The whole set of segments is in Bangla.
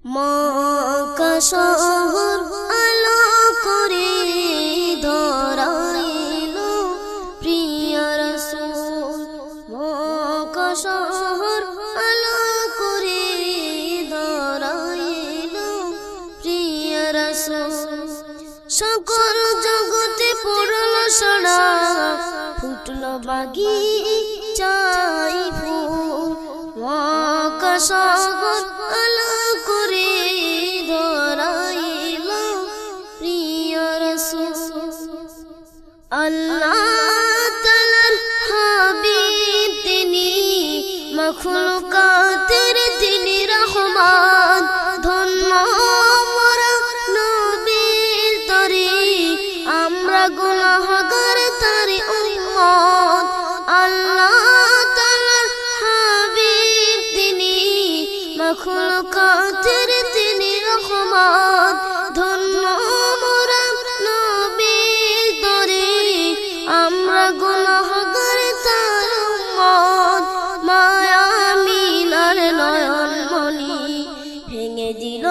মক্কা শহর আলো করে ধরাইলো প্রিয় রাসূল। মক্কা শহর আলো করে ধরাইলো প্রিয় রাসূল। সকল জগতে পড়ল সাড়া, ফুটল বাগিচায় ফুল। মক্কা শহর আলো করে ধরাইলো প্রিয় রাসূল। আল্লাহ তাআলার হাবিব তিনি, মাখলুকাতের তিনি রহমান। ধন্য মোরা নবীর তরে, আমরা গুনাহগার তার উম্মত। আল্লাহ তাআলার হাবিব তিনি, মাখলুকাতের তিনি রহমান। ধন্য মোরা নবীর তরে, আমরা গুনাহগার তার উম্মত। মায়া মিনার নয়ন মনি ভেঙে দিল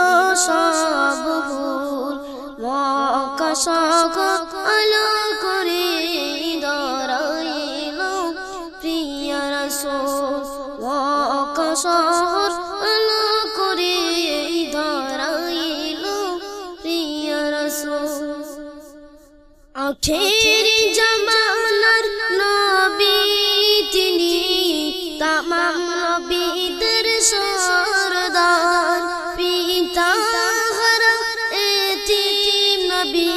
সব ভুল। মক্কা শহর আলো করে ধরাইলো প্রিয় রাসূল। মক্কা শহর আলো করে ধরাইলো প্রিয় রাসূল। আখেরি জামানার নবী তিনি, তামাম নবীদের সরদার। পিতা হারা এতিম নবী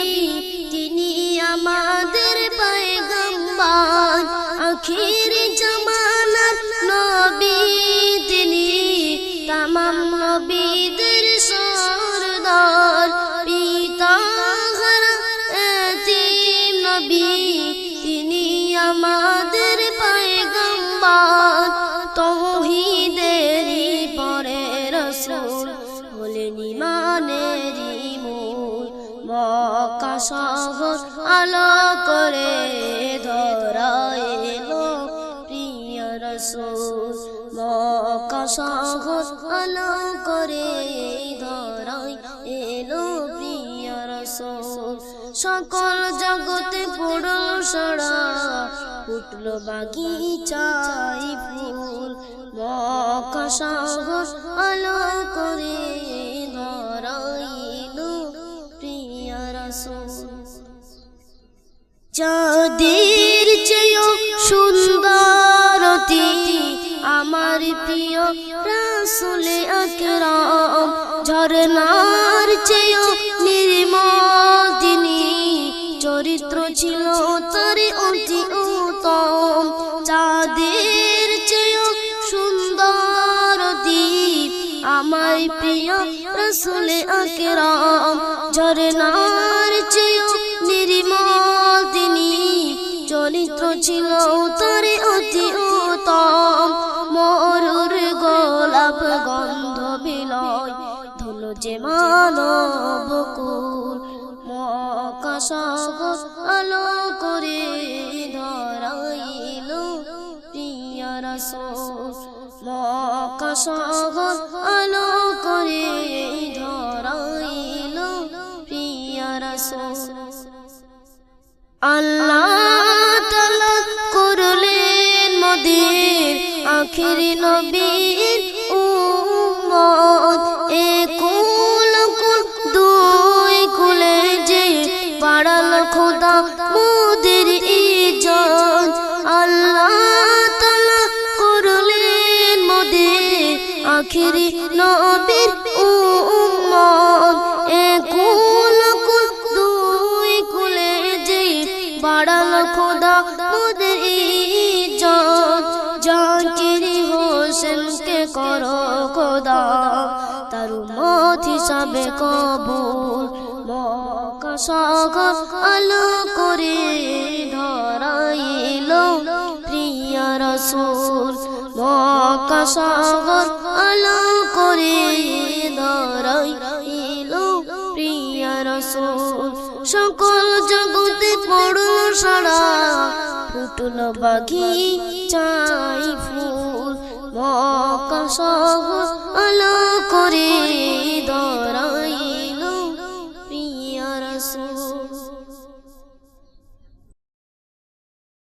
তিনি, আমাদের পয়গম্বর। আখেরি জামানার নবী তিনি, তামাম নবীদের সরদার। পিতা হারা এতিম নবী তিনি, আমাদের পয়গম্বর। তাওহীদেরই পরে রাসূল হলেন ঈমানেরই মূল। মক্কা শহর আলো করে ধরাইলো প্রিয় রাসূল। মক্কা শহর আলো করে ধরাইলো প্রিয় রাসূল। সকল জগতে পড়ল সাড়া, ফুটল বাগিচায় ফুল। মক্কা শহর আলো করে ধরাইলো প্রিয় রাসূল। চাঁদের চেয়েও সুন্দরতি আমার প্রিয় রাসূল আকরাম। ঝরনার চেয়েও নির্মল তিনি, চরিত্র ছিল তার অতি উত্তম। চাঁদের চেয়েও সুন্দরতি আমার প্রিয় রাসূল আকরাম। ঝরনার চেয়েও নির্মল তিনি, চরিত্র ছিল তার অতি উত্তম। মরুর গোলাপ গন্ধ বিলয়, ধুলো যে মানব কুল। মক্কা শহর আলো করে ধরাইলো প্রিয় রাসূল। মক্কা শহর আলো করে ধরাইলো প্রিয় রাসূল। আল্লাহ তাআলা করলেন মোদের আখেরি নবীর উম্মত। এক কুল কুল দুই কুলে যে বাড়াল খোদা মোদের ইজ্জত। আল্লাহ তাআলা করলেন মোদের আখেরি নবীর উম্মত। এক কুল কুল দুই কুলে যে বাড়াল খোদা মোদের ইজ্জত। জাকির হোসেনকে করো খোদা তার উম্মত হিসাবে কবুল। মক্কা শহর আলো করে ধরাইলো প্রিয় রাসূল। মক্কা শহর আলো করে ধরাইলো প্রিয় রাসূল। সকল জগতে পড়ল সাড়া, ফুটল বাগিচায় ফুল। মক্কা শহর